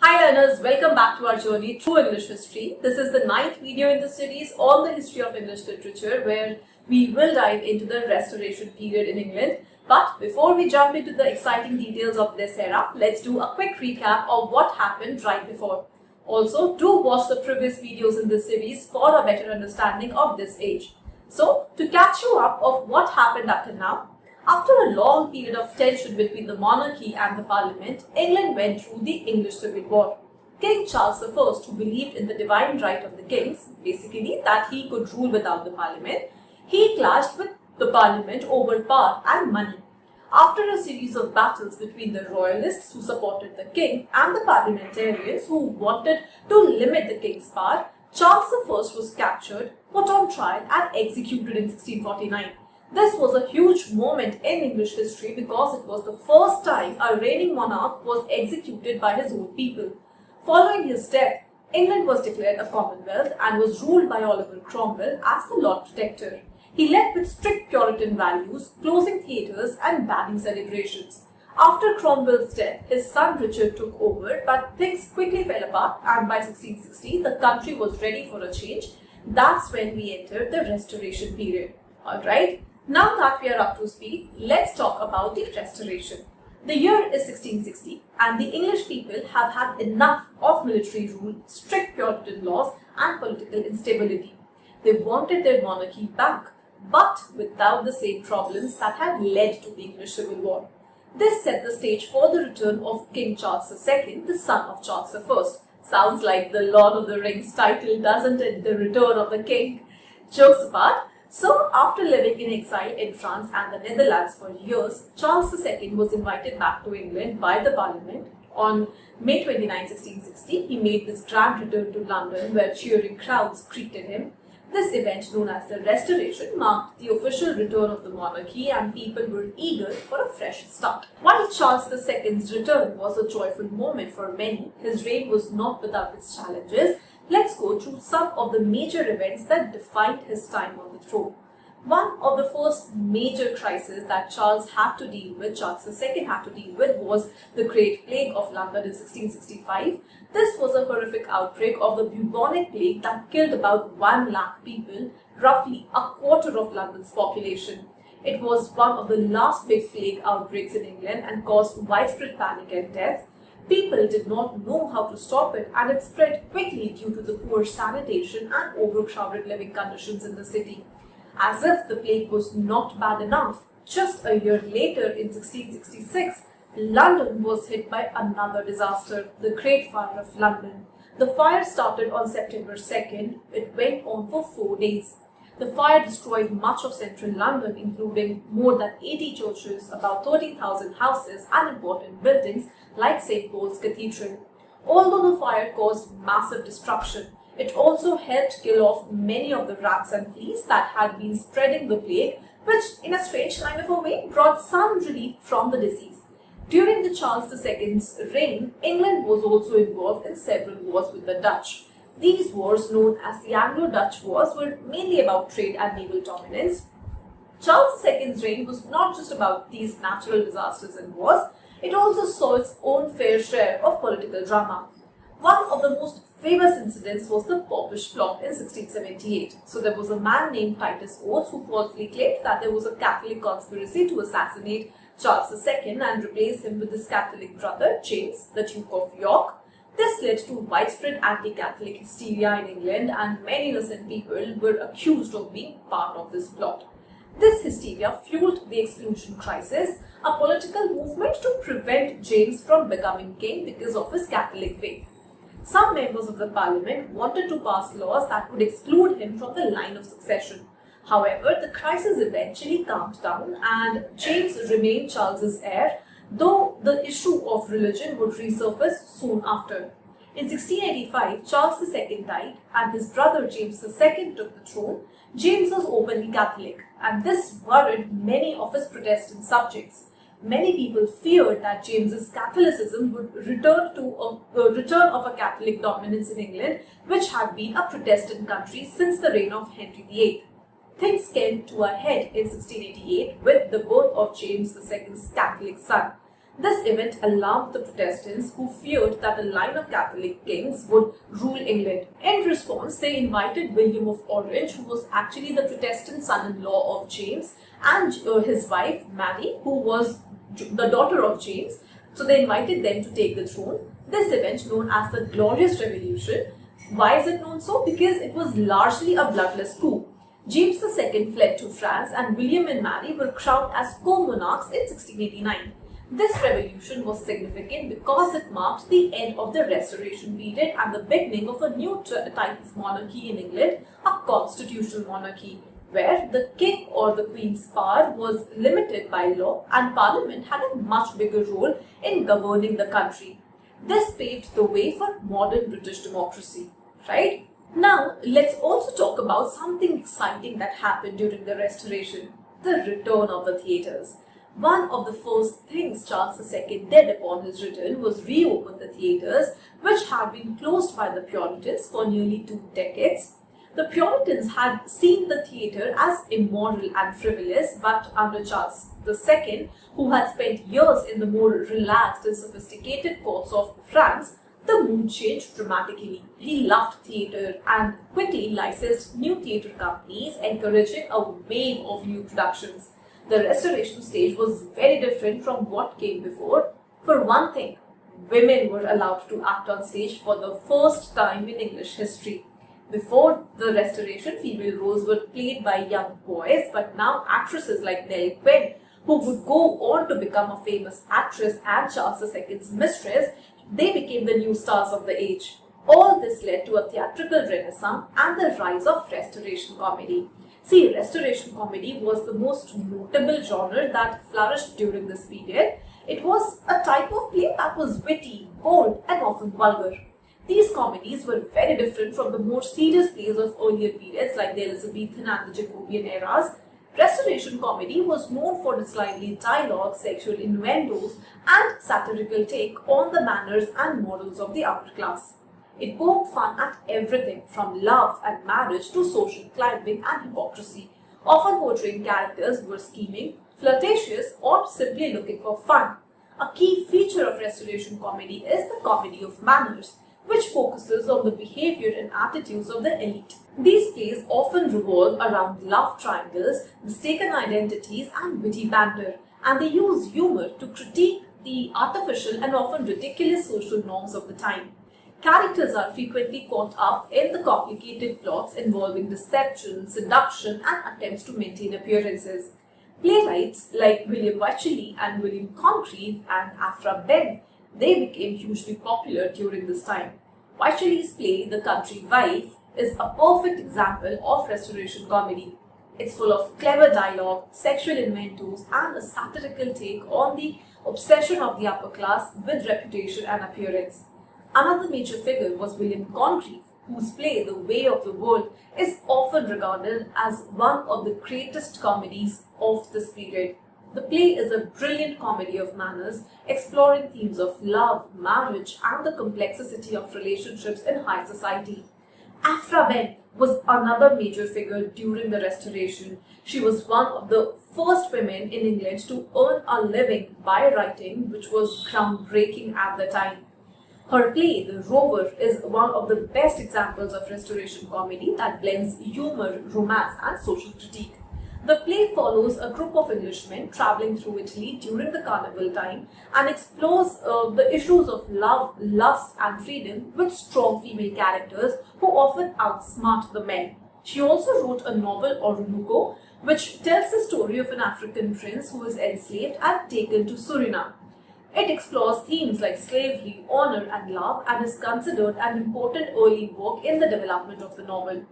Hi learners, welcome back to our journey through English history. This is the 9th video in the series on the history of English literature, where we will dive into the Restoration period in England. But before we jump into the exciting details of this era, let's do a quick recap of what happened right before. Also, do watch the previous videos in this series for a better understanding of this age. So, to catch you up of what happened up to now, after a long period of tension between the monarchy and the parliament, England went through the English Civil War. King Charles I, who believed in the divine right of the kings, basically that he could rule without the parliament, he clashed with the parliament over power and money. After a series of battles between the royalists who supported the king and the parliamentarians who wanted to limit the king's power, Charles I was captured, put on trial and executed in 1649. This was a huge moment in English history because it was the first time a reigning monarch was executed by his own people. Following his death, England was declared a Commonwealth and was ruled by Oliver Cromwell as the Lord Protector. He led with strict Puritan values, closing theatres and banning celebrations. After Cromwell's death, his son Richard took over, but things quickly fell apart, and by 1660, the country was ready for a change. That's when we entered the Restoration period. Alright, now that we are up to speed, let's talk about the Restoration. The year is 1660, and the English people have had enough of military rule, strict Puritan laws, and political instability. They wanted their monarchy back, but without the same problems that had led to the English Civil War. This set the stage for the return of King Charles II, the son of Charles I. Sounds like the Lord of the Rings title, doesn't it? The Return of the King. Jokes apart. So, after living in exile in France and the Netherlands for years, Charles II was invited back to England by the Parliament. On May 29, 1660, he made this grand return to London where cheering crowds greeted him. This event, known as the Restoration, marked the official return of the monarchy and people were eager for a fresh start. While Charles II's return was a joyful moment for many, his reign was not without its challenges. Let's go through some of the major events that defined his time on the throne. One of the first major crises that Charles II had to deal with was the Great Plague of London in 1665. This was a horrific outbreak of the bubonic plague that killed about 1 lakh people, roughly a quarter of London's population. It was one of the last big plague outbreaks in England and caused widespread panic and death. People did not know how to stop it, and it spread quickly due to the poor sanitation and overcrowded living conditions in the city. As if the plague was not bad enough, just a year later in 1666, London was hit by another disaster, the Great Fire of London. The fire started on September 2nd. It went on for 4 days. The fire destroyed much of central London, including more than 80 churches, about 13,000 houses and important buildings like St. Paul's Cathedral. Although the fire caused massive destruction, it also helped kill off many of the rats and fleas that had been spreading the plague, which in a strange kind of a way brought some relief from the disease. During the Charles II's reign, England was also involved in several wars with the Dutch. These wars, known as the Anglo-Dutch Wars, were mainly about trade and naval dominance. Charles II's reign was not just about these natural disasters and wars, it also saw its own fair share of political drama. One of the most famous incidents was the Popish Plot in 1678. So there was a man named Titus Oates who falsely claimed that there was a Catholic conspiracy to assassinate Charles II and replace him with his Catholic brother, James, the Duke of York. This led to widespread anti-Catholic hysteria in England, and many innocent people were accused of being part of this plot. This hysteria fueled the Exclusion Crisis, a political movement to prevent James from becoming king because of his Catholic faith. Some members of the parliament wanted to pass laws that would exclude him from the line of succession. However, the crisis eventually calmed down and James remained Charles's heir, though the issue of religion would resurface soon after. In 1685, Charles II died and his brother James II took the throne. James was openly Catholic, and this worried many of his Protestant subjects. Many people feared that James's Catholicism would return of a Catholic dominance in England, which had been a Protestant country since the reign of Henry VIII. things came to a head in 1688 with the birth of James II's Catholic son. This event alarmed the Protestants, who feared that a line of Catholic kings would rule England. In response, they invited William of Orange, who was actually the Protestant son-in-law of James, and his wife Mary, who was the daughter of James. So they invited them to take the throne. This event, known as the Glorious Revolution. Why is it known so? Because it was largely a bloodless coup. James II fled to France, and William and Mary were crowned as co-monarchs in 1689. This revolution was significant because it marked the end of the Restoration period and the beginning of a new type of monarchy in England, a constitutional monarchy, where the king or the queen's power was limited by law and Parliament had a much bigger role in governing the country. This paved the way for modern British democracy, right? Now, let's also talk about something exciting that happened during the Restoration, the return of the theatres. One of the first things Charles II did upon his return was reopen the theatres, which had been closed by the Puritans for nearly 2 decades. The Puritans had seen the theatre as immoral and frivolous, but under Charles II, who had spent years in the more relaxed and sophisticated courts of France, the mood changed dramatically. He loved theatre and quickly licensed new theatre companies, encouraging a wave of new productions. The Restoration stage was very different from what came before. For one thing, women were allowed to act on stage for the first time in English history. Before the Restoration, female roles were played by young boys, but now actresses like Nellie Quinn, who would go on to become a famous actress and Charles II's mistress, they became the new stars of the age. All this led to a theatrical renaissance and the rise of Restoration comedy. See, Restoration comedy was the most notable genre that flourished during this period. It was a type of play that was witty, bold, and often vulgar. These comedies were very different from the more serious plays of earlier periods like the Elizabethan and the Jacobean eras. Restoration comedy was known for its lively dialogue, sexual innuendos, and satirical take on the manners and morals of the upper class. It poked fun at everything from love and marriage to social climbing and hypocrisy, often portraying characters who were scheming, flirtatious, or simply looking for fun. A key feature of Restoration comedy is the comedy of manners, which focuses on the behavior and attitudes of the elite. These plays often revolve around love triangles, mistaken identities, and witty banter, and they use humor to critique the artificial and often ridiculous social norms of the time. Characters are frequently caught up in the complicated plots involving deception, seduction, and attempts to maintain appearances. Playwrights like William Wycherley and William Congreve and Aphra Behn, they became hugely popular during this time. Wycherley's play, The Country Wife, is a perfect example of Restoration comedy. It's full of clever dialogue, sexual innuendos, and a satirical take on the obsession of the upper class with reputation and appearance. Another major figure was William Congreve, whose play The Way of the World is often regarded as one of the greatest comedies of this period. The play is a brilliant comedy of manners, exploring themes of love, marriage, and the complexity of relationships in high society. Aphra Behn was another major figure during the Restoration. She was one of the first women in England to earn a living by writing, which was groundbreaking at the time. Her play, The Rover, is one of the best examples of Restoration comedy that blends humor, romance, and social critique. The play follows a group of Englishmen traveling through Italy during the carnival time and explores the issues of love, lust, and freedom with strong female characters who often outsmart the men. She also wrote a novel, Orinoco, which tells the story of an African prince who is enslaved and taken to Suriname. It explores themes like slavery, honor, and love, and is considered an important early work in the development of the novel.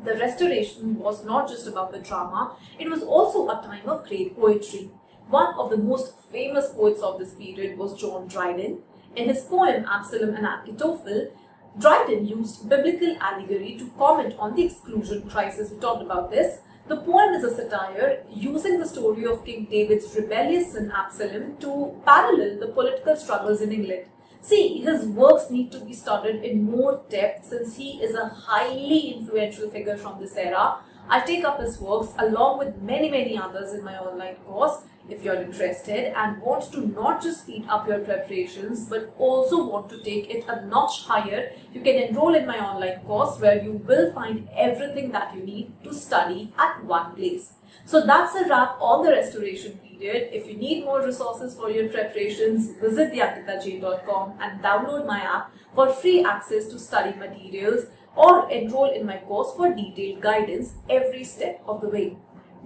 The Restoration was not just about the drama, it was also a time of great poetry. One of the most famous poets of this period was John Dryden. In his poem Absalom and Achitophel, Dryden used biblical allegory to comment on the exclusion crisis. We talked about this. The poem is a satire using the story of King David's rebellious son Absalom to parallel the political struggles in England. See, his works need to be studied in more depth since he is a highly influential figure from this era, I take up his works along with many others in my online course. If you're interested and want to not just speed up your preparations but also want to take it a notch higher, you can enroll in my online course where you will find everything that you need to study at one place. So that's a wrap on the restoration period. If you need more resources for your preparations, visit theankitajain.com and download my app for free access to study materials or enroll in my course for detailed guidance every step of the way.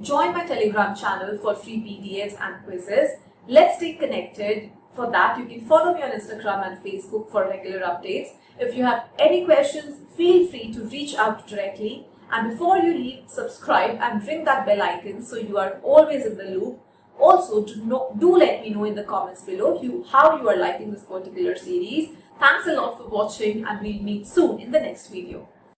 Join my Telegram channel for free PDFs and quizzes. Let's stay connected. For that, you can follow me on Instagram and Facebook for regular updates. If you have any questions, feel free to reach out directly. And before you leave, subscribe and ring that bell icon so you are always in the loop. Also, do let me know in the comments below how you are liking this particular series. Thanks a lot for watching and we'll meet soon in the next video.